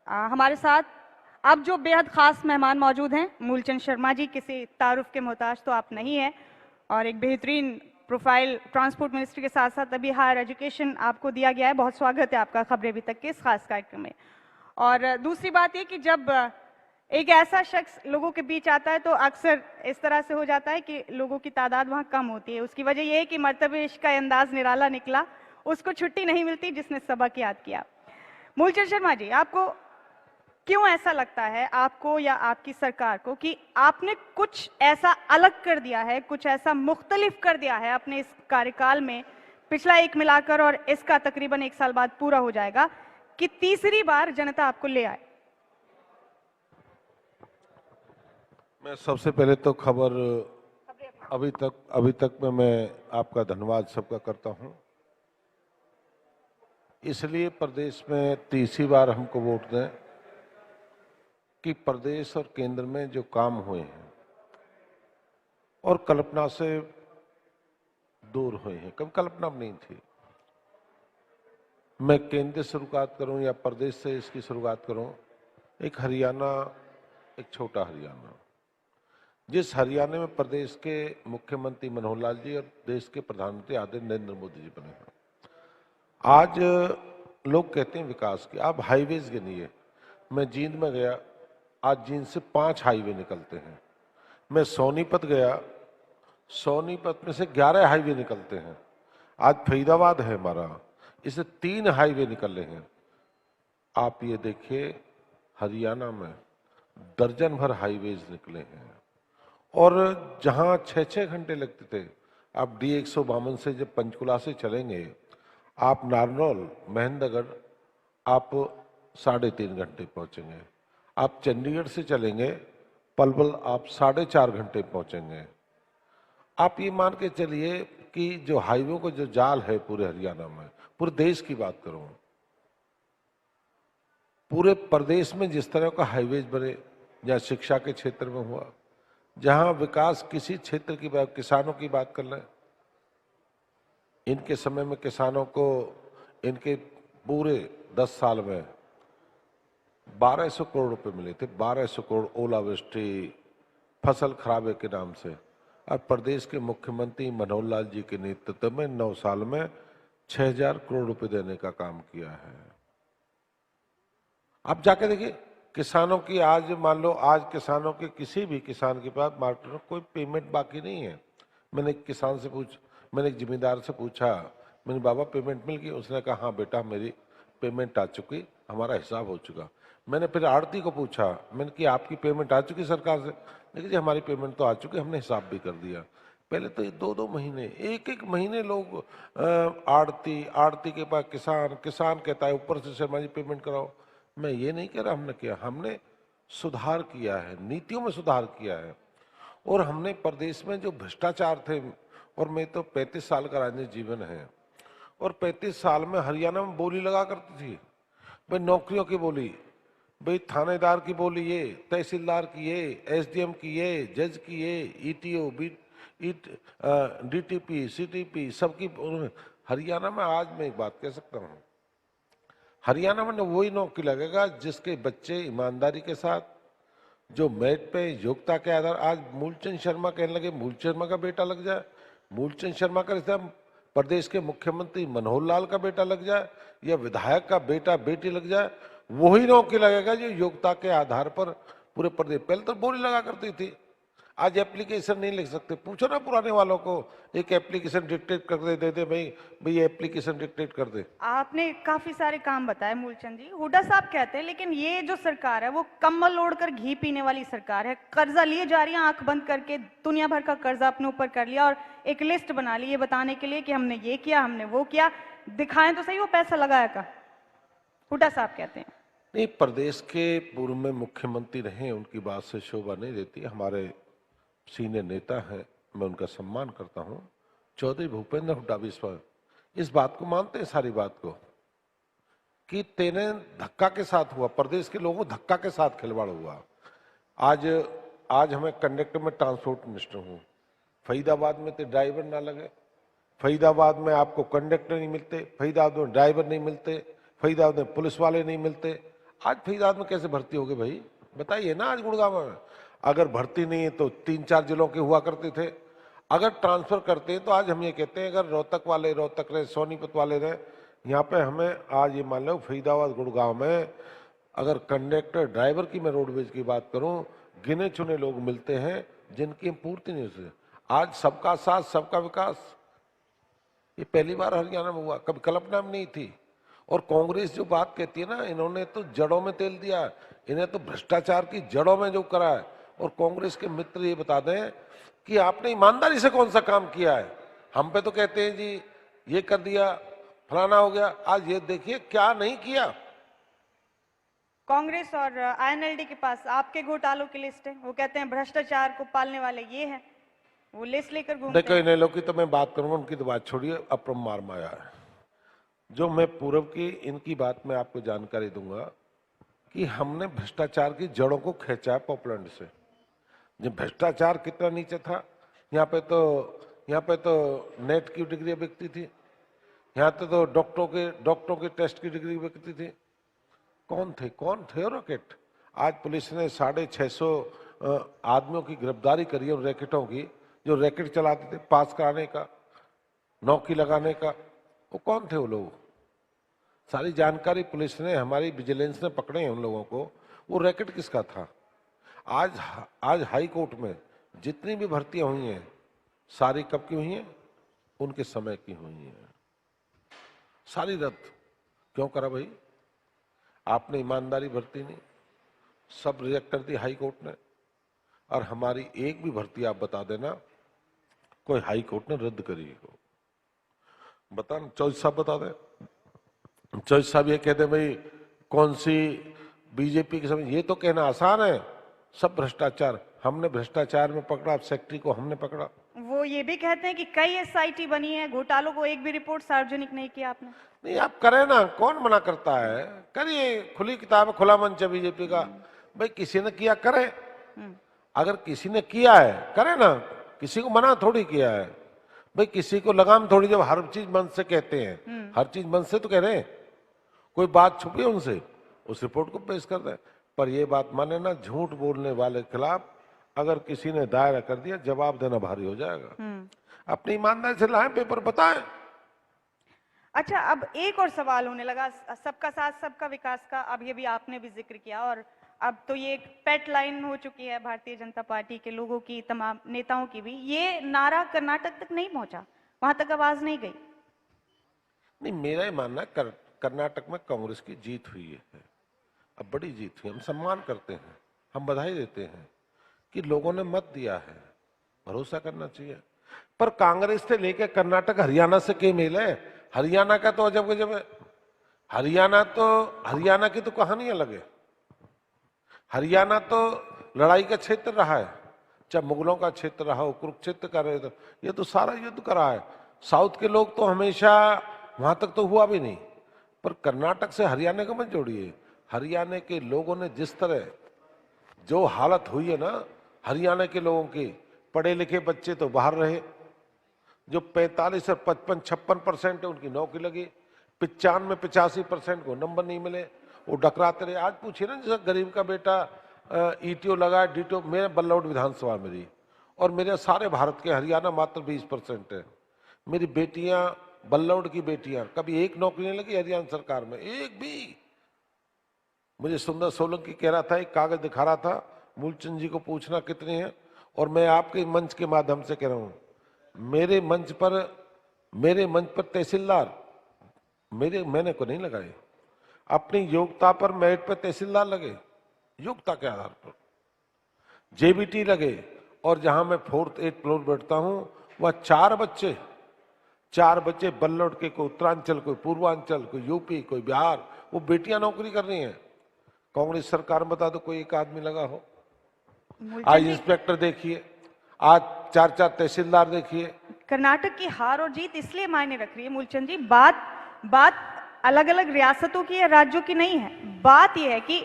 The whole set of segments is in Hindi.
हमारे साथ अब जो बेहद खास मेहमान मौजूद हैं, मूलचंद शर्मा जी, किसी तारुफ के मोहताज तो आप नहीं हैं, और एक बेहतरीन प्रोफाइल ट्रांसपोर्ट मिनिस्ट्री के साथ साथ अभी हायर एजुकेशन आपको दिया गया है। बहुत स्वागत है आपका खबरें अभी तक के इस खास कार्यक्रम में। और दूसरी बात ये कि जब एक ऐसा शख्स लोगों के बीच आता है तो अक्सर इस तरह से हो जाता है कि लोगों की तादाद वहाँ कम होती है। उसकी वजह यह है कि मर्तबेश का अंदाज निराला निकला, उसको छुट्टी नहीं मिलती जिसने सबक याद किया। मूलचंद शर्मा जी, आपको क्यों ऐसा लगता है, आपको या आपकी सरकार को, कि आपने कुछ ऐसा अलग कर दिया है, कुछ ऐसा मुख्तलिफ कर दिया है अपने इस कार्यकाल में, पिछला एक मिलाकर और इसका तकरीबन 1 साल बाद पूरा हो जाएगा, कि तीसरी बार जनता आपको ले आए? मैं सबसे पहले तो खबर अभी तक में मैं आपका धन्यवाद सबका करता हूं। इसलिए प्रदेश में तीसरी बार हमको वोट दें कि प्रदेश और केंद्र में जो काम हुए हैं और कल्पना से दूर हुए हैं, कभी कल्पना भी नहीं थी। मैं केंद्र से शुरुआत करूं या प्रदेश से इसकी शुरुआत करूं, एक हरियाणा, एक छोटा हरियाणा, जिस हरियाणा में प्रदेश के मुख्यमंत्री मनोहर लाल जी और देश के प्रधानमंत्री आदरणीय नरेंद्र मोदी जी बने हैं। आज लोग कहते हैं विकास की, आप हाईवेज गिनिए। मैं जींद में गया, आज जींद से 5 हाईवे निकलते हैं। मैं सोनीपत गया, सोनीपत में से 11 हाईवे निकलते हैं। आज फरीदाबाद है हमारा, इससे 3 हाईवे निकल रहे हैं। आप ये देखिए, हरियाणा में दर्जन भर हाईवेज निकले हैं। और जहां 6-6 घंटे लगते थे, आप D152 से जब पंचकुला से चलेंगे, आप नारनौल, महेंद्रगढ़, आप 3.5 घंटे पहुंचेंगे। आप चंडीगढ़ से चलेंगे पलवल, आप 4.5 घंटे पहुंचेंगे। आप ये मान के चलिए कि जो हाईवे को जो जाल है पूरे हरियाणा में, पूरे देश की बात करूं, पूरे प्रदेश में जिस तरह का हाईवेज बने, जहाँ शिक्षा के क्षेत्र में हुआ, जहां विकास किसी क्षेत्र की बात, किसानों की बात कर लें, इनके समय में किसानों को इनके पूरे 10 साल में 1200 करोड़ रुपए मिले थे। 1200 करोड़ ओलावृष्टि, फसल खराबे के नाम से। और प्रदेश के मुख्यमंत्री मनोहर लाल जी के नेतृत्व में 9 साल में 6000 करोड़ रुपए देने का काम किया है। आप जाके देखिए, किसानों की आज मान लो, आज किसानों के किसी भी किसान के पास मार्केट में कोई पेमेंट बाकी नहीं है। मैंने एक जिम्मेदार से पूछा, मैंने बाबा पेमेंट मिल गई? उसने कहा हाँ बेटा, मेरी पेमेंट आ चुकी, हमारा हिसाब हो चुका। मैंने फिर आड़ती को पूछा, मैंने कि आपकी पेमेंट आ चुकी सरकार से? लेकिन जी हमारी पेमेंट तो आ चुकी, हमने हिसाब भी कर दिया। पहले तो ये 2-2 महीने, 1-1 महीने लोग आड़ती के पास किसान कहता है ऊपर से शर्मा जी पेमेंट कराओ। मैं ये नहीं कह रहा हमने किया, हमने सुधार किया है, नीतियों में सुधार किया है। और हमने प्रदेश में जो भ्रष्टाचार थे, और मैं तो 35 साल का राजनीतिक जीवन है, और 35 साल में हरियाणा में बोली लगा करती थी भाई, नौकरियों की बोली, भाई थानेदार की बोली ये, तहसीलदार की ये, एसडीएम की ये, जज की ये, ईटीओ, डीटीपी, सीटीपी, सबकी। हरियाणा में आज मैं एक बात कह सकता हूँ, हरियाणा में वही नौकरी लगेगा जिसके बच्चे ईमानदारी के साथ, जो मेरिट पे, योग्यता के आधार। आज मूलचंद शर्मा कहने लगे मूलचंद शर्मा का बेटा लग जाए, मूलचंद शर्मा का रिश्ता प्रदेश के मुख्यमंत्री मनोहर लाल का बेटा लग जाए, या विधायक का बेटा बेटी लग जाए, वही नौकरी लगेगा जो योग्यता के आधार पर पूरे प्रदेश। पहले तो बोली लगा करती थी, आज एप्लीकेशन नहीं लिख सकते। पूछो ना पुराने वालों को, एक एप्लीकेशन डिक्टेट कर दे भाई, ये एप्लीकेशन डिक्टेट कर दे। आपने काफी सारे काम बताए मूलचंद जी, हुड्डा साहब कहते हैं, लेकिन ये जो सरकार है वो कम्बल ओढ़कर घी पीने वाली सरकार है। कर्जा लिए जा रही है, आंख बंद करके दुनिया भर का कर्जा अपने ऊपर कर लिया, और एक लिस्ट बना ली ये बताने के लिए कि हमने ये किया, हमने वो किया। दिखाएं तो सही वो पैसा लगाया का। हुड्डा साहब कहते हैं नहीं, प्रदेश के पूर्व में मुख्यमंत्री रहे, उनकी बात से शोभा नहीं देती। हमारे सीनियर नेता हैं, मैं उनका सम्मान करता हूं। चौधरी भूपेंद्र हुड्डा भी इस बात को मानते हैं, सारी बात को, कि तेने धक्का के साथ हुआ, प्रदेश के लोगों धक्का के साथ खिलवाड़ हुआ। आज हमें कंडक्टर में ट्रांसपोर्ट मिनिस्टर हूं, फरीदाबाद में तो ड्राइवर ना लगे, फरीदाबाद में आपको कंडक्टर नहीं मिलते, फरीदाबाद में ड्राइवर नहीं मिलते, फरीदाबाद में पुलिस वाले नहीं मिलते। आज फरीदाबाद में कैसे भर्ती हो गए भाई, बताइए ना। आज गुड़गांव में अगर भर्ती नहीं है तो 3-4 जिलों के हुआ करते थे, अगर ट्रांसफर करते हैं तो आज हम ये कहते हैं अगर रोहतक वाले रोहतक रहे, सोनीपत वाले रहे, यहाँ पे हमें आज ये मान लो फरीदाबाद गुड़गांव में अगर कंडक्टर ड्राइवर की मैं रोडवेज की बात करूं, गिने चुने लोग मिलते हैं जिनकी पूर्ति नहीं हो। आज सबका साथ सबका विकास, ये पहली बार हरियाणा में हुआ, कभी कल्पना में नहीं थी। और कांग्रेस जो बात कहती है ना, इन्होंने तो जड़ों में तेल दिया, इन्हें तो भ्रष्टाचार की जड़ों में जो करा है। और कांग्रेस के मित्र ये बता दें कि आपने ईमानदारी से कौन सा काम किया है। हम पे तो कहते हैं जी ये कर दिया, फलाना हो गया, आज ये देखिए क्या नहीं किया। कांग्रेस और आईएनएलडी के पास आपके घोटालों की लिस्ट है, वो कहते हैं भ्रष्टाचार को पालने वाले ये हैं, वो लिस्ट लेकर घूमते देखो हैं। इन लोग की तो मैं बात करूंगा, उनकी तो बात छोड़िए, अपरम मार माया है। जो मैं पूर्व की इनकी बात में आपको जानकारी दूंगा कि हमने भ्रष्टाचार की जड़ों को खींचा है पॉपुलैंड से। जब भ्रष्टाचार कितना नीचे था, यहाँ पे तो नेट की डिग्री बिकती थी, यहाँ तो डॉक्टरों के टेस्ट की डिग्री बिकती थी। कौन थे रॉकेट। आज पुलिस ने 650 आदमियों की गिरफ्तारी करी है उन रैकेटों की, जो रैकेट चलाते थे पास कराने का, नौकरी लगाने का। वो कौन थे वो लोग, सारी जानकारी पुलिस ने, हमारी विजिलेंस ने पकड़े हैं उन लोगों को। वो रैकेट किसका था। आज हाई कोर्ट में जितनी भी भर्तियां हुई हैं सारी कब की हुई हैं, उनके समय की हुई हैं, सारी रद्द क्यों करा भाई। आपने ईमानदारी भर्ती नहीं, सब रिजेक्ट कर दी हाई कोर्ट ने। और हमारी एक भी भर्ती आप बता देना कोई हाई कोर्ट ने रद्द करी हो, बता। चौधरी साहब बता दें, चौधरी साहब ये कहते भाई कौन सी बीजेपी के समय, ये तो कहना आसान है, सब भ्रष्टाचार। हमने भ्रष्टाचार में पकड़ा, सेक्रेटरी को हमने पकड़ा। वो ये भी कहते हैं कि कई एसआईटी बनी है, घोटालों को एक भी रिपोर्ट सार्वजनिक नहीं किया आपने। नहीं आप करें ना, कौन मना करता है, करिए, खुली किताब है, खुला मंच है बीजेपी का। भाई किसी ने किया करे, अगर किसी ने किया है करे ना, किसी को मना थोड़ी किया है भाई, किसी को लगाम थोड़ी। जब हर चीज मन से कहते हैं, हर चीज मन से तो कह रहे हैं, कोई बात छुपी है उनसे, उस रिपोर्ट को पेश कर दें। पर ये बात माने ना, झूठ बोलने वाले के खिलाफ अगर किसी ने दायरा कर दिया, जवाब देना भारी हो जाएगा। अपनी ईमानदारी से लाएं पेपर, बताएं। अच्छा, अब एक और सवाल होने लगा सबका साथ सबका विकास का। अब ये भी आपने भी जिक्र किया, और अब तो ये एक पेट लाइन हो चुकी है भारतीय जनता पार्टी के लोगों की, तमाम नेताओं की भी। ये नारा कर्नाटक तक नहीं पहुंचा, वहां तक आवाज नहीं गई। नहीं, मेरा ही मानना है कर्नाटक में कांग्रेस की जीत हुई है, अब बड़ी जीत हुई। हम सम्मान करते हैं, हम बधाई देते हैं कि लोगों ने मत दिया है, भरोसा करना चाहिए। पर कांग्रेस से लेकर कर्नाटक हरियाणा से क्या मेल है। हरियाणा का तो अजब गजब है। हरियाणा की तो कहानी अलग है। हरियाणा तो लड़ाई का क्षेत्र रहा है, चाहे मुगलों का क्षेत्र रहा हो, कुरुक्षेत्र का रहे, ये तो सारा युद्ध करा है। साउथ के लोग तो हमेशा वहां तक तो हुआ भी नहीं। पर कर्नाटक से हरियाणा को मत जोड़िए। हरियाणा के लोगों ने जिस तरह जो हालत हुई है ना, हरियाणा के लोगों की, पढ़े लिखे बच्चे तो बाहर रहे, जो 45 और 55-56% है उनकी नौकरी लगी, 95-85% को नंबर नहीं मिले, वो डकराते रहे। आज पूछिए ना, जैसे गरीब का बेटा ईटीओ लगा, डीटीओ, मेरे बल्लौड विधानसभा मेरी, और मेरे सारे भारत के हरियाणा मात्र 20% है। मेरी बेटियां, बल्लौड की बेटियां, कभी एक नौकरी नहीं लगी हरियाणा सरकार में, एक भी। मुझे सुंदर सोलंकी कह रहा था, एक कागज दिखा रहा था, मूलचंद जी को पूछना कितने हैं। और मैं आपके मंच के माध्यम से कह रहा हूं, मेरे मंच पर तहसीलदार मैंने को नहीं लगाए, अपनी योग्यता पर मेरिट पर तहसीलदार लगे, योग्यता के आधार पर जेबीटी लगे। और जहां मैं 4th 8th फ्लोर बैठता हूं, वह 4 बच्चे बल्लौड के, कोई उत्तरांचल, कोई पूर्वांचल, कोई यूपी, कोई बिहार, वो बेटियां नौकरी कर रही हैं। कांग्रेस सरकार में बता दो कोई एक आदमी लगा हो। आज इंस्पेक्टर देखिए, आज 4-4 तहसीलदार देखिए। कर्नाटक की हार और जीत इसलिए मायने रख रही है मूलचंद जी, बात अलग अलग रियासतों की या राज्यों की नहीं है। बात यह है कि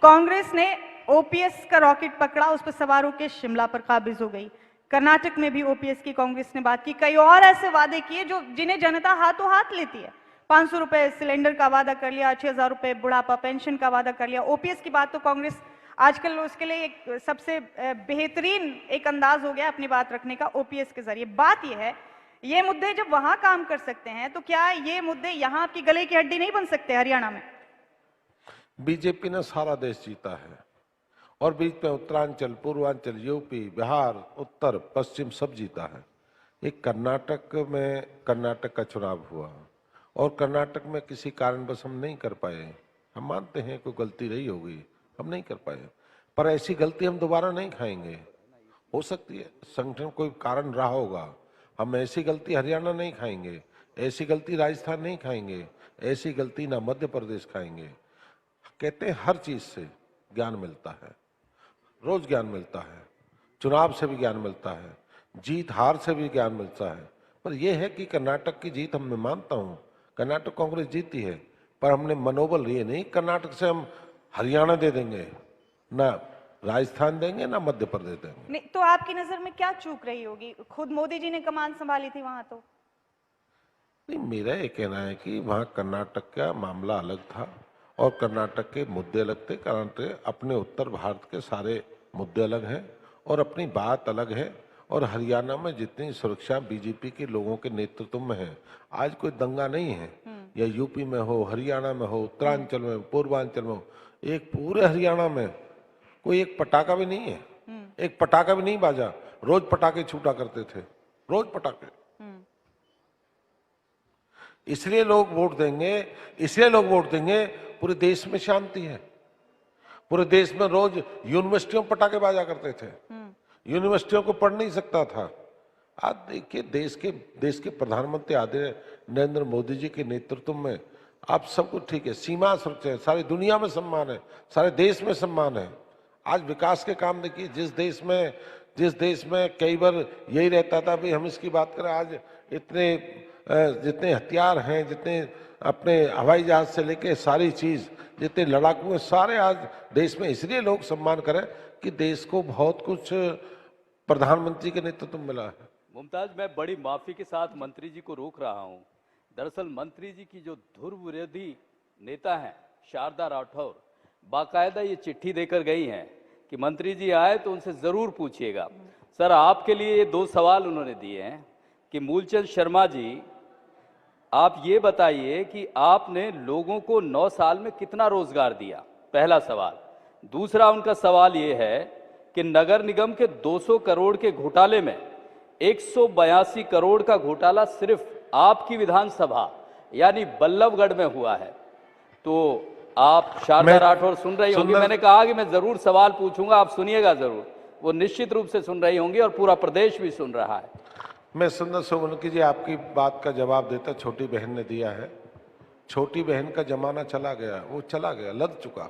कांग्रेस ने ओपीएस का रॉकेट पकड़ा, उस पर सवार होकर शिमला पर काबिज हो गई। कर्नाटक में भी ओपीएस की कांग्रेस ने बात की, कई और ऐसे वादे किए जो जिन्हें जनता हाथों हाथ लेती है। 500 रुपए सिलेंडर का वादा कर लिया, 6,000 रुपए बुढ़ापा पेंशन का वादा कर लिया। ओपीएस की बात तो कांग्रेस आजकल उसके लिए एक सबसे बेहतरीन एक अंदाज हो गया अपनी बात रखने का, ओपीएस के जरिए। बात यह है, ये मुद्दे जब वहां काम कर सकते हैं तो क्या ये मुद्दे यहां आपकी गले की हड्डी नहीं बन सकते हरियाणा में? बीजेपी ने सारा देश जीता है और बीच में उत्तरांचल, पूर्वांचल, यूपी, बिहार, उत्तर, पश्चिम सब जीता है। एक कर्नाटक का चुनाव हुआ और कर्नाटक में किसी कारणवश हम नहीं कर पाए। हम मानते हैं कोई गलती रही होगी, हम नहीं कर पाए, पर ऐसी गलती हम दोबारा नहीं खाएंगे। हो सकती है संगठन कोई कारण रहा होगा, हम ऐसी गलती हरियाणा नहीं खाएंगे, ऐसी गलती राजस्थान नहीं खाएंगे, ऐसी गलती ना मध्य प्रदेश खाएंगे। कहते हैं हर चीज से ज्ञान मिलता है, रोज ज्ञान मिलता है, चुनाव से भी ज्ञान मिलता है, जीत हार से भी ज्ञान मिलता है। पर यह है कि कर्नाटक की जीत मैं मानता हूं, कर्नाटक कांग्रेस जीती है, पर हमने मनोबल ये नहीं कर्नाटक से हम हरियाणा दे देंगे, ना राजस्थान देंगे, ना मध्य प्रदेश देंगे। नहीं तो आपकी नजर में क्या चूक रही होगी? खुद मोदी जी ने कमान संभाली थी वहां तो। नहीं, मेरा ये कहना है कि वहाँ कर्नाटक का मामला अलग था और कर्नाटक के मुद्दे अलग थे। कर्नाटक अपने उत्तर भारत के सारे मुद्दे अलग हैं और अपनी बात अलग है। और हरियाणा में जितनी सुरक्षा बीजेपी के लोगों के नेतृत्व में है, आज कोई दंगा नहीं है, या यूपी में हो, हरियाणा में हो, उत्तरांचल में, पूर्वांचल में हो, एक पूरे हरियाणा में कोई एक पटाखा भी नहीं है, एक पटाखा भी नहीं बाजा। रोज पटाखे छूटा करते थे, रोज पटाखे। इसलिए लोग वोट देंगे, पूरे देश में शांति है। पूरे देश में रोज यूनिवर्सिटियों में पटाखे बाजा करते थे, यूनिवर्सिटियों को पढ़ नहीं सकता था। आज देखिए देश के प्रधानमंत्री आदरणीय नरेंद्र मोदी जी के नेतृत्व में आप सब कुछ ठीक है, सीमा सुरक्षा है, सारी दुनिया में सम्मान है, सारे देश में सम्मान है। आज विकास के काम देखिए, जिस देश में कई बार यही रहता था भाई हम इसकी बात करें, आज जितने हथियार हैं, जितने अपने हवाई जहाज से लेके सारी चीज, जितने लड़ाकू हैं, सारे आज देश में इसलिए लोग सम्मान करें कि देश को बहुत कुछ प्रधानमंत्री के नेतृत्व में मिला है। मुमताज, मैं बड़ी माफी के साथ मंत्री जी को रोक रहा हूं। दरअसल मंत्री जी की जो ध्रुव विरोधी नेता हैं शारदा राठौर, बाकायदा ये चिट्ठी देकर गई हैं कि मंत्री जी आए तो उनसे जरूर पूछिएगा। सर, आपके लिए ये 2 सवाल उन्होंने दिए हैं कि मूलचंद शर्मा जी, आप ये बताइए कि आपने लोगों को 9 साल में कितना रोजगार दिया, पहला सवाल। दूसरा उनका सवाल ये है कि नगर निगम के 200 करोड़ के घोटाले में 182 करोड़ का घोटाला सिर्फ आपकी विधानसभा यानी बल्लभगढ़ में हुआ है। तो आप शारदा राठौर सुन रही होंगी, मैंने कहा कि मैं जरूर सवाल पूछूंगा, आप सुनिएगा जरूर। वो निश्चित रूप से सुन रही होंगी और पूरा प्रदेश भी सुन रहा है। मैं सुंदर सोमवंशी जी आपकी बात का जवाब देता, छोटी बहन ने दिया है। छोटी बहन का जमाना चला गया, वो चला गया, लद चुका।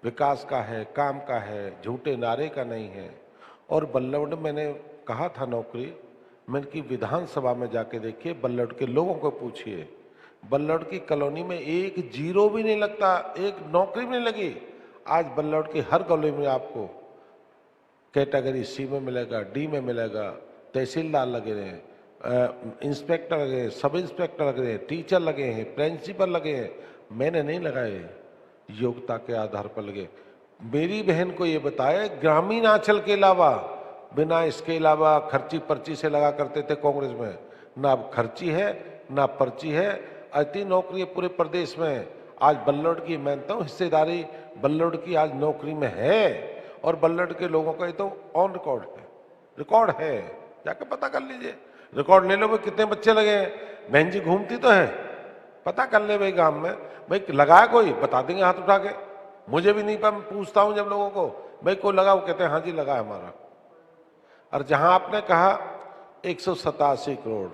विकास का है, काम का है, झूठे नारे का नहीं है। और बल्लभगढ़ मैंने कहा था नौकरी, मैंने की विधानसभा में जाके देखिए, बल्लभगढ़ के लोगों को पूछिए, बल्लभगढ़ की कॉलोनी में एक जीरो भी नहीं लगता, एक नौकरी भी नहीं लगी। आज बल्लभगढ़ की हर कॉलोनी में आपको कैटेगरी सी में मिलेगा, डी में मिलेगा, तहसीलदार लगे हैं, इंस्पेक्टर लगे हैं, सब इंस्पेक्टर लगे हैं, टीचर लगे हैं, प्रिंसिपल लगे हैं। मैंने नहीं लगाए, योग्यता के आधार पर लगे। मेरी बहन को ये बताया, ग्रामीण आंचल के अलावा बिना इसके अलावा खर्ची पर्ची से लगा करते थे कांग्रेस में, ना अब खर्ची है ना पर्ची है। अति नौकरी पूरे प्रदेश में। आज बल्लभगढ़ की मानता हूँ हिस्सेदारी बल्लभगढ़ की आज नौकरी में है, और बल्लभगढ़ के लोगों का ये तो ऑन रिकॉर्ड है, जाके पता कर लीजिए, रिकॉर्ड ले लो भाई कितने बच्चे लगे हैं। बहन जी घूमती तो है, पता कर ले भाई गांव में, भाई लगाया कोई, बता देंगे हाथ उठा के। मुझे भी नहीं पता, मैं पूछता हूं जब लोगों को, भाई कोई लगा, वो कहते हैं हाँ जी लगा है हमारा। और जहां आपने कहा 187 करोड़,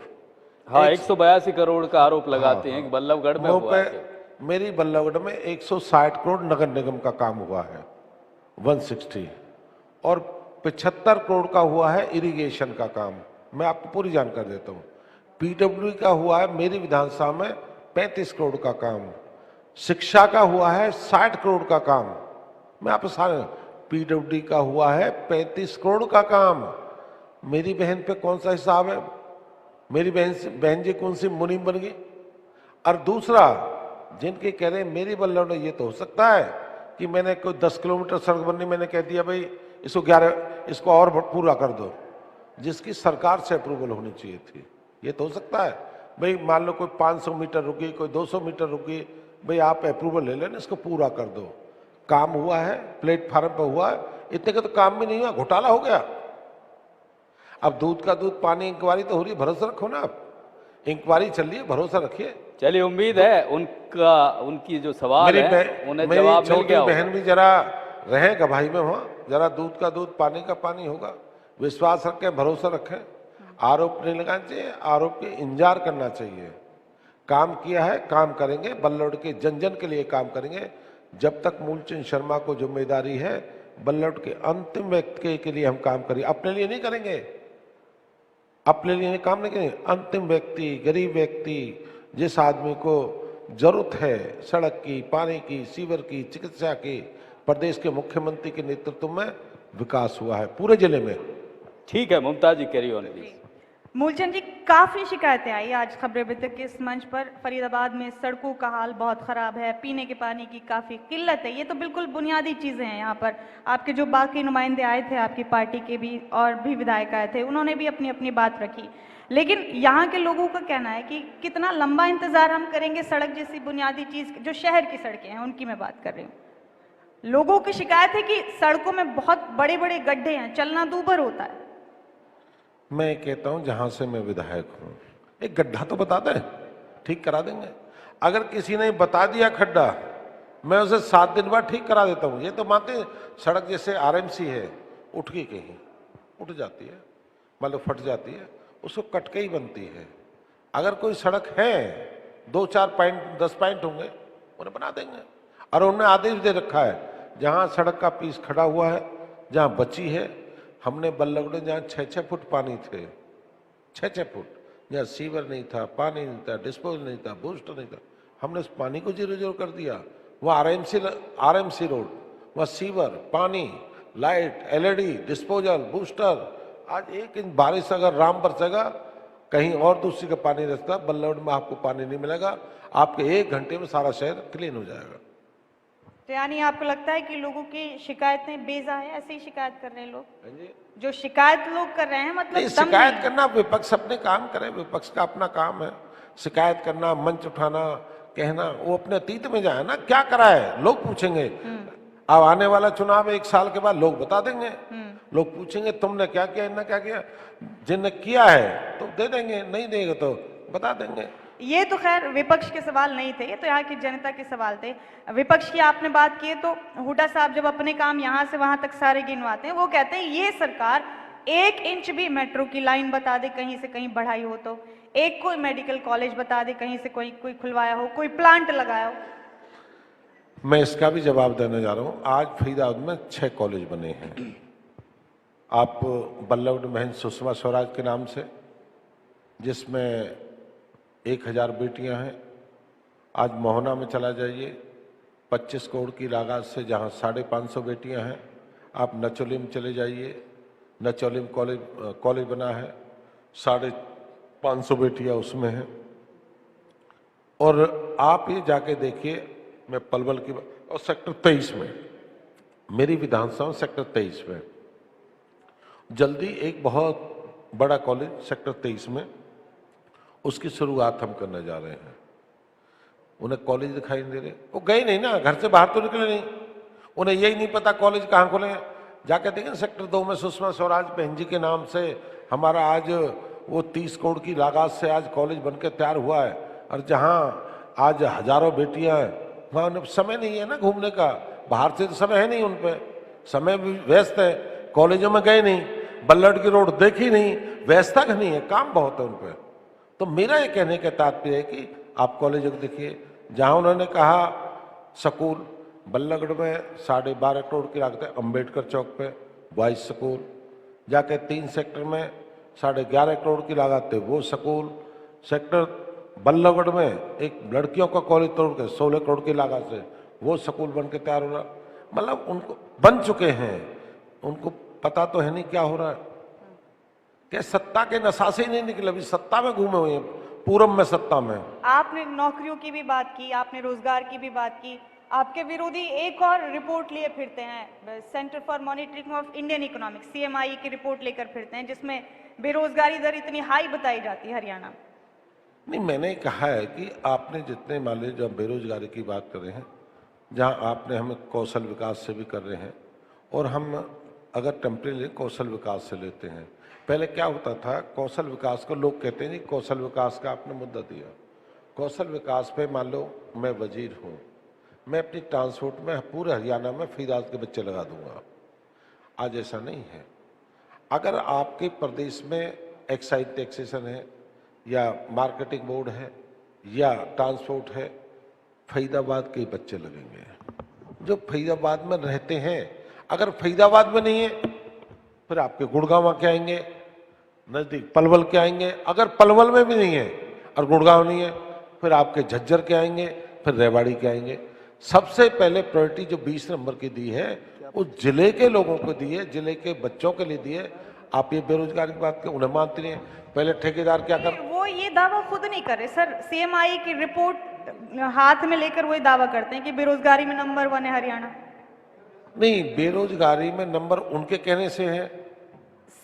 हाँ 182 करोड़ का आरोप लगाते हैं कि बल्लभगढ़ में हुआ है। मेरी बल्लभगढ़ में 160 करोड़ नगर निगम का काम हुआ है, 160, और 75 करोड़ का हुआ है इरिगेशन का काम। मैं आपको पूरी जानकारी देता हूँ। पीडब्ल्यू का हुआ है मेरी विधानसभा में 35 करोड़ का काम। शिक्षा का हुआ है 60 करोड़ का काम। मैं आपको सारे, पीडब्ल्यू का हुआ है 35 करोड़ का काम। मेरी बहन पे कौन सा हिसाब है? मेरी बहन जी कौन सी मुनीम बन गई? और दूसरा, जिनके कह रहे हैं मेरी बल्लौड़ ये तो हो सकता है कि मैंने कोई 10 किलोमीटर सड़क बननी, मैंने कह दिया भाई इसको और पूरा कर दो, जिसकी सरकार से अप्रूवल होनी चाहिए थी। ये तो हो सकता है भाई, मान लो कोई 500 मीटर रुकी, कोई 200 मीटर रुकी, भाई आप अप्रूवल ले लेना, इसको पूरा कर दो। काम हुआ है, प्लेटफार्म पे हुआ है, इतने का तो काम भी नहीं हुआ, घोटाला हो गया। अब दूध का दूध पानी इंक्वायरी तो हो रही है, भरोसा रखो ना, आप इंक्वायरी चल रही है, भरोसा रखिए। चलिए, उम्मीद है उनकी जो सवाल है उन्हें जवाब मिल गया होगा। बहन भी जरा रहे गवाही में, वहां जरा दूध का दूध पानी का पानी होगा। विश्वास रखें, भरोसा रखें, आरोप नहीं लगाना चाहिए, आरोप के इंजार करना चाहिए। काम किया है, काम करेंगे, बल्लौड़ के जन जन के लिए काम करेंगे। जब तक मूलचंद शर्मा को जिम्मेदारी है, बल्लौड़ के अंतिम व्यक्ति के लिए हम काम करेंगे, अपने लिए नहीं करेंगे, अपने लिए काम नहीं करेंगे। अंतिम व्यक्ति, गरीब व्यक्ति, जिस आदमी को जरूरत है सड़क की, पानी की, सीवर की, चिकित्सा की, प्रदेश के मुख्यमंत्री के नेतृत्व में विकास हुआ है पूरे जिले में। ठीक है, मुमताज जी कैरी ऑन प्लीज। मूलचंद जी, काफ़ी शिकायतें आई आज खबरें अभी तक के इस मंच पर। फरीदाबाद में सड़कों का हाल बहुत ख़राब है, पीने के पानी की काफ़ी किल्लत है। ये तो बिल्कुल बुनियादी चीज़ें हैं। यहाँ पर आपके जो बाकी नुमाइंदे आए थे, आपकी पार्टी के भी और भी विधायक आए थे, उन्होंने भी अपनी अपनी बात रखी। लेकिन यहाँ के लोगों का कहना है कि कितना लंबा इंतज़ार हम करेंगे सड़क जैसी बुनियादी चीज़, जो शहर की सड़कें हैं उनकी मैं बात कर रही हूँ। लोगों की शिकायत है कि सड़कों में बहुत बड़े बड़े गड्ढे हैं, चलना दूभर होता है। मैं कहता हूं, जहां से मैं विधायक हूं, एक गड्ढा तो बता दें, ठीक करा देंगे। अगर किसी ने बता दिया खड्डा, मैं उसे 7 दिन बाद ठीक करा देता हूं। ये तो मानते हैं, सड़क जैसे आरएमसी है, उठ गई कहीं, उठ जाती है, मतलब फट जाती है, उसको कट के ही बनती है। अगर कोई सड़क है 2-4 पॉइंट 10 पॉइंट होंगे, उन्हें बना देंगे। और उन्होंने आदेश दे रखा है, जहां सड़क का पीस खड़ा हुआ है, जहां बची है, हमने बल्लौड़ में जहाँ 6-6 फुट पानी थे, 6-6 फुट, जहाँ सीवर नहीं था, पानी नहीं था, डिस्पोजल नहीं था, बूस्टर नहीं था, हमने उस पानी को 0-0 कर दिया। वहाँ आरएमसी रोड, वहाँ सीवर, पानी, लाइट, एलईडी, डिस्पोजल, बूस्टर। आज 1 इंच बारिश अगर राम बरसेगा, कहीं और दूसरी का पानी रखता, बल्लौड़ में आपको पानी नहीं मिलेगा। आपके 1 घंटे में सारा शहर क्लीन हो जाएगा। तो यानी आपको लगता है कि लोगों की शिकायतें बेजा है, ऐसे ही शिकायत कर रहे हैं लोग? जो शिकायत लोग कर रहे हैं, मतलब नहीं, शिकायत करना, विपक्ष अपने काम करे, विपक्ष का अपना काम है शिकायत करना, मंच उठाना, कहना। वो अपने अतीत में जाए ना, क्या करा है लोग पूछेंगे। अब आने वाला चुनाव 1 साल के बाद लोग बता देंगे, लोग पूछेंगे तुमने क्या किया, इन्होंने क्या किया। जिनने किया है तो दे देंगे, नहीं देंगे तो बता देंगे। ये तो खैर विपक्ष के सवाल नहीं थे, ये तो यहाँ की जनता के सवाल थे। विपक्ष की आपने बात की है, तो हुड्डा साहब जब अपने काम यहाँ से वहां तक सारे गिनवाते हैं, वो कहते हैं ये सरकार 1 इंच भी मेट्रो की लाइन बता दे कहीं से कहीं बढ़ाई हो, तो एक कोई मेडिकल कॉलेज बता दे कहीं से कोई खुलवाया हो, कोई प्लांट लगाया हो। मैं इसका भी जवाब देने जा रहा हूँ। आज फरीदाबाद में 6 कॉलेज बने हैं। आप बल्लौड़ में सुषमा स्वराज के नाम से, जिसमें 1000 बेटियां हैं। आज मोहना में चला जाइए, 25 करोड़ की लागत से, जहां 550 बेटियां हैं। आप नचोली में चले जाइए, नचोली में कॉलेज बना है, 550 बेटियां उसमें हैं। और आप ये जाके देखिए, मैं पलवल की, और सेक्टर 23 में, मेरी विधानसभा सेक्टर 23 में जल्दी एक बहुत बड़ा कॉलेज सेक्टर 23 में, उसकी शुरुआत हम करने जा रहे हैं। उन्हें कॉलेज दिखाई नहीं दे रहे, वो गए नहीं ना, घर से बाहर तो निकले नहीं, उन्हें यही नहीं पता कॉलेज कहाँ खोले। जाके देखें सेक्टर 2 में सुषमा स्वराज बहन जी के नाम से हमारा आज वो 30 करोड़ की लागत से आज कॉलेज बनकर तैयार हुआ है। और जहाँ आज हजारों बेटियां हैं, वहाँ उन्हें समय नहीं है ना घूमने का, बाहर से तो समय है नहीं उन पर, समय भी व्यस्त है, कॉलेजों में गए नहीं, बल्लौड़ की रोड देखी नहीं, व्यवस्था नहीं है, काम बहुत है उन पर। तो मेरा ये कहने का तात्पर्य है कि आप कॉलेजों को देखिए। जहाँ उन्होंने कहा स्कूल, बल्लौड़ में 12.5 करोड़ की लागत है, अम्बेडकर चौक पे बॉयज स्कूल। जाके 3 सेक्टर में 11.5 करोड़ की लागत है, वो स्कूल। सेक्टर बल्लौड़ में एक लड़कियों का कॉलेज तोड़ के 16 करोड़ की लागत से वो स्कूल बन के तैयार हो रहा। मतलब उनको बन चुके हैं, उनको पता तो है नहीं क्या हो रहा है। क्या सत्ता के नशा से ही नहीं निकले, अभी सत्ता में घूमे हुए हैं, पूरब में सत्ता में। आपने नौकरियों की भी बात की, आपने रोजगार की भी बात की। आपके विरोधी एक और रिपोर्ट लिए फिरते हैं, centre for monitoring of Indian economics CMI की रिपोर्ट लेकर फिरते हैं, जिसमें बेरोजगारी दर इतनी हाई बताई जाती है हरियाणा में। नहीं, मैंने कहा है कि आपने जितने मान लीजिए जब बेरोजगारी की बात कर रहे हैं, जहां आपने हमें कौशल विकास से भी कर रहे हैं, और हम अगर टेम्परेरी कौशल विकास से लेते हैं, पहले क्या होता था, कौशल विकास को लोग कहते हैं जी कौशल विकास का आपने मुद्दा दिया, कौशल विकास पे मान लो मैं वजीर हूँ, मैं अपनी ट्रांसपोर्ट में पूरे हरियाणा में फीदाद के बच्चे लगा दूंगा। आज ऐसा नहीं है। अगर आपके प्रदेश में एक्साइज टैक्सेशन है या मार्केटिंग बोर्ड है या ट्रांसपोर्ट है, फरीदाबाद के बच्चे लगेंगे जो फरीदाबाद में रहते हैं। अगर फरीदाबाद में नहीं है फिर आपके गुड़गांव के आएंगे, नजदीक पलवल के आएंगे। अगर पलवल में भी नहीं है और गुड़गांव नहीं है फिर आपके झज्जर के आएंगे, फिर रेवाड़ी के आएंगे। सबसे पहले प्रायोरिटी जो 20 नंबर की दी है उस जिले के लोगों को दी है, जिले के बच्चों के लिए दी है। आप ये बेरोजगारी की बात उन्हें मानते नहीं है। पहले ठेकेदार क्या कर, वो ये दावा खुद नहीं कर रहे सर, CMI की रिपोर्ट हाथ में लेकर वो दावा करते हैं कि बेरोजगारी में नंबर 1 है हरियाणा। नहीं, बेरोजगारी में नंबर उनके कहने से है।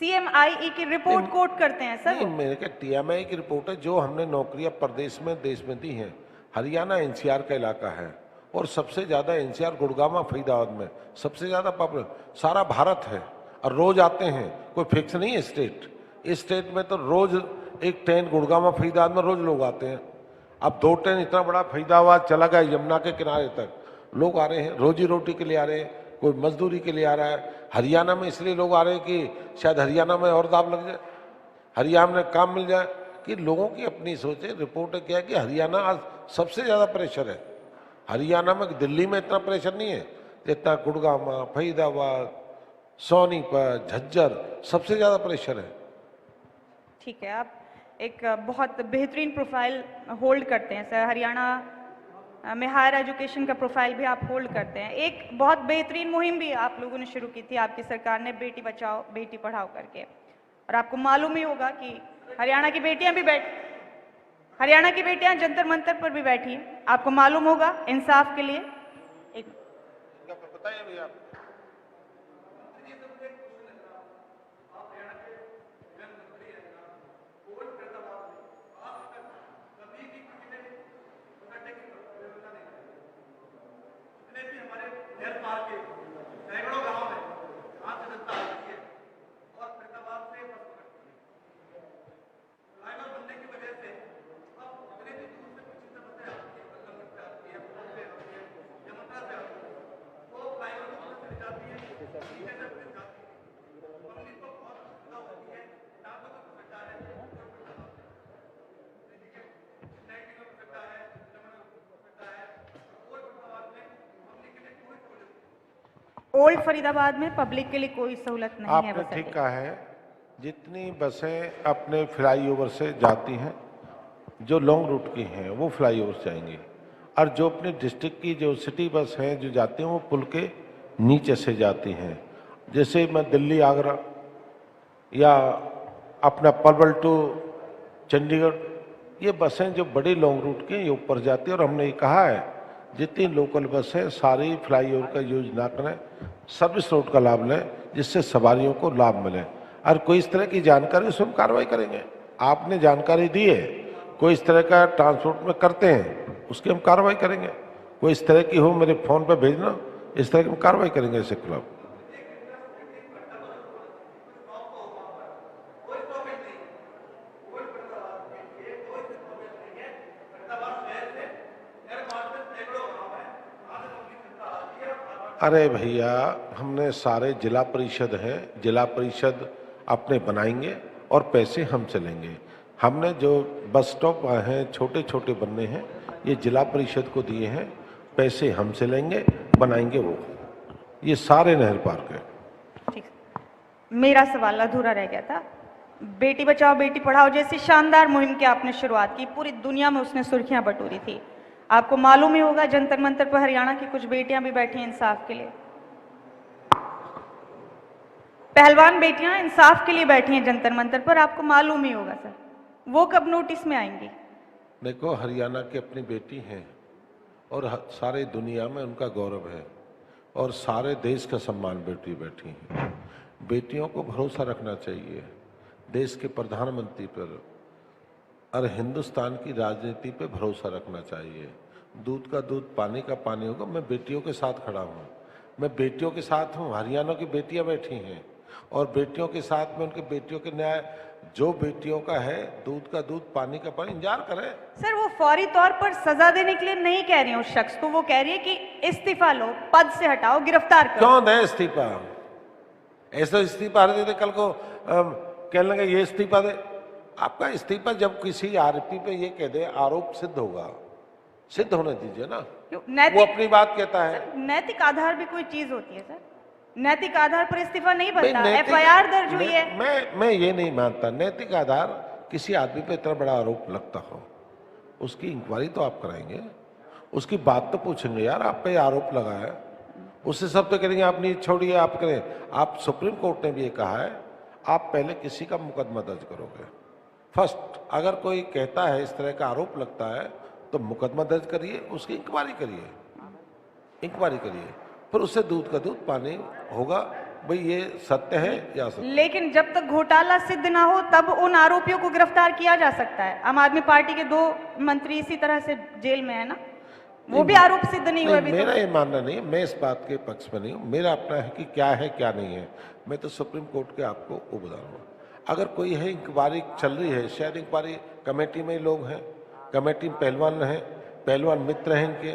CMI की रिपोर्ट कोट करते हैं सर। नहीं, मेरे क्या TMI की रिपोर्ट है जो हमने नौकरियां प्रदेश में देश में दी हैं। हरियाणा NCR का इलाका है और सबसे ज्यादा NCR गुड़गांव फरीदाबाद में सबसे ज्यादा पॉपुलर सारा भारत है और रोज आते हैं, कोई फिक्स नहीं है स्टेट। इस स्टेट में तो रोज एक ट्रेन गुड़गांव फरीदाबाद में रोज लोग आते हैं। अब 2 ट्रेन इतना बड़ा फरीदाबाद चला गया यमुना के किनारे तक, लोग आ रहे हैं रोजी रोटी के लिए आ रहे हैं, कोई मजदूरी के लिए आ रहा है। हरियाणा में इसलिए लोग आ रहे हैं कि शायद हरियाणा में और दाम लग जाए, हरियाणा में काम मिल जाए, कि लोगों की अपनी सोच है। रिपोर्ट क्या है कि हरियाणा आज सबसे ज्यादा प्रेशर है। हरियाणा में, दिल्ली में इतना प्रेशर नहीं है जितना गुड़गांव, फरीदाबाद, सोनीपत, झज्जर सबसे ज्यादा प्रेशर है। ठीक है, आप एक बहुत बेहतरीन प्रोफाइल होल्ड करते हैं सर, हरियाणा में हायर एजुकेशन का प्रोफाइल भी आप होल्ड करते हैं। एक बहुत बेहतरीन मुहिम भी आप लोगों ने शुरू की थी, आपकी सरकार ने, बेटी बचाओ बेटी पढ़ाओ करके। और आपको मालूम ही होगा कि हरियाणा की बेटियां जंतर मंतर पर भी बैठी हैं। आपको मालूम होगा इंसाफ के लिए एक बताइए भैया। ओल्ड फरीदाबाद में पब्लिक के लिए कोई सहूलत नहीं है। आपने बस ठीक अड्डे। कहा है, जितनी बसें अपने फ्लाईओवर से जाती हैं, जो लॉन्ग रूट की हैं वो फ्लाईओवर से जाएंगी, और जो अपने डिस्ट्रिक्ट की जो सिटी बस हैं जो जाती हैं वो पुल के नीचे से जाती हैं। जैसे मैं दिल्ली आगरा या अपना पलवल टू चंडीगढ़, ये बसें जो बड़ी लॉन्ग रूट की हैं ये ऊपर जाती हैं। और हमने ये कहा है जितनी लोकल बस है सारी फ्लाईओवर का यूज ना करें, सर्विस रोड का लाभ लें जिससे सवारियों को लाभ मिले। और कोई इस तरह की जानकारी उस हम कार्रवाई करेंगे। आपने जानकारी दी है, कोई इस तरह का ट्रांसपोर्ट में करते हैं उसकी हम कार्रवाई करेंगे। कोई इस तरह की हो मेरे फोन पर भेजना, इस तरह की हम कार्रवाई करेंगे इसके खिलाफ। अरे भैया, हमने सारे जिला परिषद हैं, जिला परिषद अपने बनाएंगे और पैसे हमसे लेंगे। हमने जो बस स्टॉप हैं छोटे छोटे बनने हैं, ये जिला परिषद को दिए हैं, पैसे हमसे लेंगे, बनाएंगे वो। ये सारे नहर पार्क है। ठीक, मेरा सवाल अधूरा रह गया था। बेटी बचाओ बेटी पढ़ाओ जैसी शानदार मुहिम की आपने शुरुआत की, पूरी दुनिया में उसने सुर्खियां बटोरी थी। आपको मालूम ही होगा जंतर मंतर पर हरियाणा की कुछ बेटियां भी बैठी हैं इंसाफ के लिए। पहलवान बेटियां इंसाफ के लिए बैठी हैं जंतर मंतर पर, आपको मालूम ही होगा सर। वो कब नोटिस में आएंगी? देखो, हरियाणा की अपनी बेटी हैं और सारे दुनिया में उनका गौरव है और सारे देश का सम्मान बेटी बैठी हैं। बेटियों को भरोसा रखना चाहिए देश के प्रधानमंत्री पर और हिंदुस्तान की राजनीति पे भरोसा रखना चाहिए। दूध का दूध, पानी का पानी होगा। मैं बेटियों के साथ खड़ा हूँ, मैं बेटियों के साथ हूँ। हरियाणा की बेटियां बैठी हैं और बेटियों के साथ में उनके बेटियों के न्याय, जो बेटियों का है, दूध का दूध, पानी का पानी, इंतजार करें। सर, वो फौरी तौर पर सजा देने के लिए नहीं कह रही है उस शख्स को, वो कह रही है कि इस्तीफा लो, पद से हटाओ, गिरफ्तार करो। क्यों दें इस्तीफा? ऐसा इस्तीफा देते कल को कहने लगे ये इस्तीफा दे। आपका इस्तीफा जब किसी आरोपी पे ये कह दे, आरोप सिद्ध होगा, सिद्ध होने दीजिए ना। वो अपनी बात कहता है। नैतिक आधार भी कोई चीज होती है सर, नैतिक आधार पर इस्तीफा नहीं बनता। एफआईआर दर्ज हुई है। मैं ये नहीं मानता नैतिक आधार किसी आदमी पे इतना बड़ा आरोप लगता हो, उसकी इंक्वायरी तो आप कराएंगे, उसकी बात तो पूछेंगे, यार आप पे आरोप लगा है। उससे सब तो करेंगे आप नहीं छोड़िए, आप करें। आप सुप्रीम कोर्ट ने भी ये कहा है, आप पहले किसी का मुकदमा दर्ज करोगे फर्स्ट। अगर कोई कहता है इस तरह का आरोप लगता है तो मुकदमा दर्ज करिए, उसकी इंक्वायरी करिए, इंक्वायरी करिए, फिर उससे दूध का दूध पानी होगा। भाई ये सत्य है या सत्य। लेकिन जब तक घोटाला सिद्ध ना हो तब उन आरोपियों को गिरफ्तार किया जा सकता है। आम आदमी पार्टी के 2 मंत्री इसी तरह से जेल में है ना, वो भी आरोप सिद्ध नहीं हुए अभी। मेरा ये मानना नहीं है, मैं इस बात के पक्ष में नहीं हूँ। मेरा अपना है कि क्या है क्या नहीं है। मैं तो सुप्रीम कोर्ट के आपको वो बता रहा हूँ। अगर कोई है, इंक्वायरी चल रही है, शायद इंक्वायरी कमेटी में लोग हैं, कमेटी में पहलवान हैं, पहलवान मित्र हैं इनके,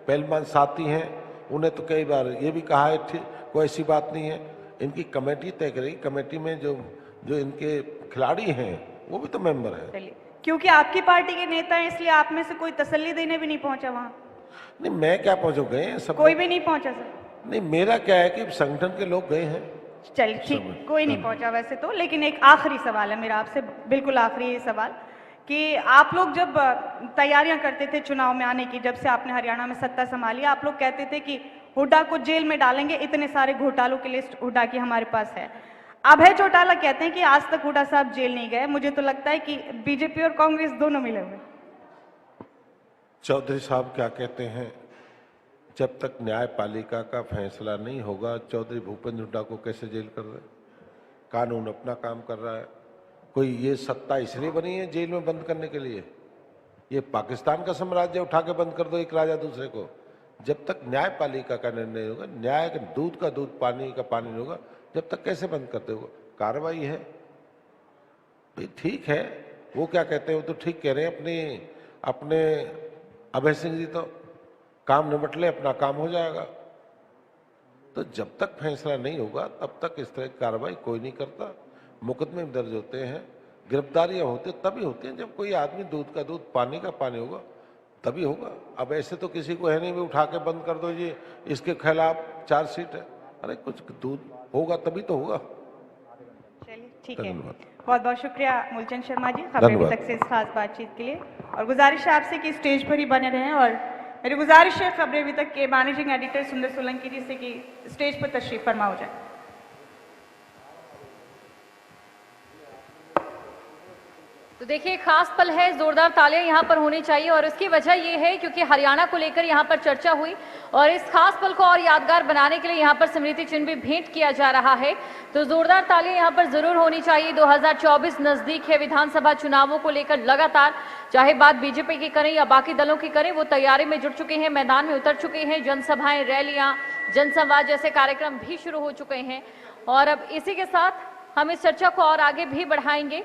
पहलवान साथी हैं, उन्हें तो कई बार ये भी कहा है ठीक, कोई ऐसी बात नहीं है। इनकी कमेटी तय करेगी, कमेटी में जो इनके खिलाड़ी हैं वो भी तो मेंबर हैं। चलिए, क्योंकि आपकी पार्टी के नेता हैं इसलिए आप में से कोई तसल्ली देने भी नहीं पहुंचा वहां। नहीं, मैं क्या पहुंचो, गए सब, कोई भी नहीं पहुंचा सर। नहीं, मेरा क्या है कि संगठन के लोग गए हैं। चलिए ठीक, कोई नहीं पहुंचा वैसे तो। लेकिन एक आखिरी सवाल है मेरा आपसे, बिल्कुल आखिरी सवाल, कि आप लोग जब तैयारियां करते थे चुनाव में आने की, जब से आपने हरियाणा में सत्ता संभाली, आप लोग कहते थे कि हुड्डा को जेल में डालेंगे, इतने सारे घोटालों की लिस्ट हुड्डा की हमारे पास है। अभय चौटाला कहते हैं कि आज तक हुड्डा साहब जेल नहीं गए। मुझे तो लगता है कि बीजेपी और कांग्रेस दोनों मिले हुए। चौधरी साहब क्या कहते हैं, जब तक न्यायपालिका का फैसला नहीं होगा, चौधरी भूपेंद्र हुड्डा को कैसे जेल कर रहे? कानून अपना काम कर रहा है। कोई ये सत्ता इसलिए बनी है जेल में बंद करने के लिए? ये पाकिस्तान का साम्राज्य, उठा के बंद कर दो एक राजा दूसरे को। जब तक न्यायपालिका का निर्णय होगा, न्याय का दूध का दूध, पानी का पानी नहीं होगा, जब तक कैसे बंद करते हो? कार्रवाई है भाई, ठीक है। वो क्या कहते हैं, वो तो ठीक कह रहे हैं। अपने अभय सिंह जी तो काम निपट ले, अपना काम हो जाएगा। तो जब तक फैसला नहीं होगा तब तक इस तरह की कार्रवाई कोई नहीं करता। मुकदमे दर्ज होते हैं, गिरफ्तारियां होती तभी होती हैं जब कोई आदमी दूध का दूध, पानी का पानी होगा, तभी होगा। अब ऐसे तो किसी को है नहीं, भी उठा के बंद कर दो जी, इसके खिलाफ चार्जशीट है। अरे कुछ दूध होगा तभी तो होगा। चलिए ठीक है, धन्यवाद। बहुत बहुत शुक्रिया मूलचंद शर्मा जी, खबरें अभी तक से इस खास बातचीत के लिए। और गुजारिश है आपसे कि स्टेज पर ही बने रहें। और मेरी गुजारिश है खबरें अभी तक के मैनेजिंग एडिटर सुंदर सोलंकी जी से कि स्टेज पर तशरीफ फरमा हो जाए। तो देखिए, खास पल है, जोरदार तालियां यहाँ पर होनी चाहिए। और इसकी वजह ये है क्योंकि हरियाणा को लेकर यहाँ पर चर्चा हुई और इस खास पल को और यादगार बनाने के लिए यहाँ पर स्मृति चिन्ह भी भेंट किया जा रहा है। तो जोरदार तालियां यहाँ पर जरूर होनी चाहिए। 2024 नजदीक है, विधानसभा चुनावों को लेकर लगातार, चाहे बात बीजेपी की करें या बाकी दलों की करें, वो तैयारी में जुट चुके हैं, मैदान में उतर चुके हैं। जनसभाएं, रैलियां, जनसंवाद जैसे कार्यक्रम भी शुरू हो चुके हैं। और अब इसी के साथ हम इस चर्चा को और आगे भी बढ़ाएंगे।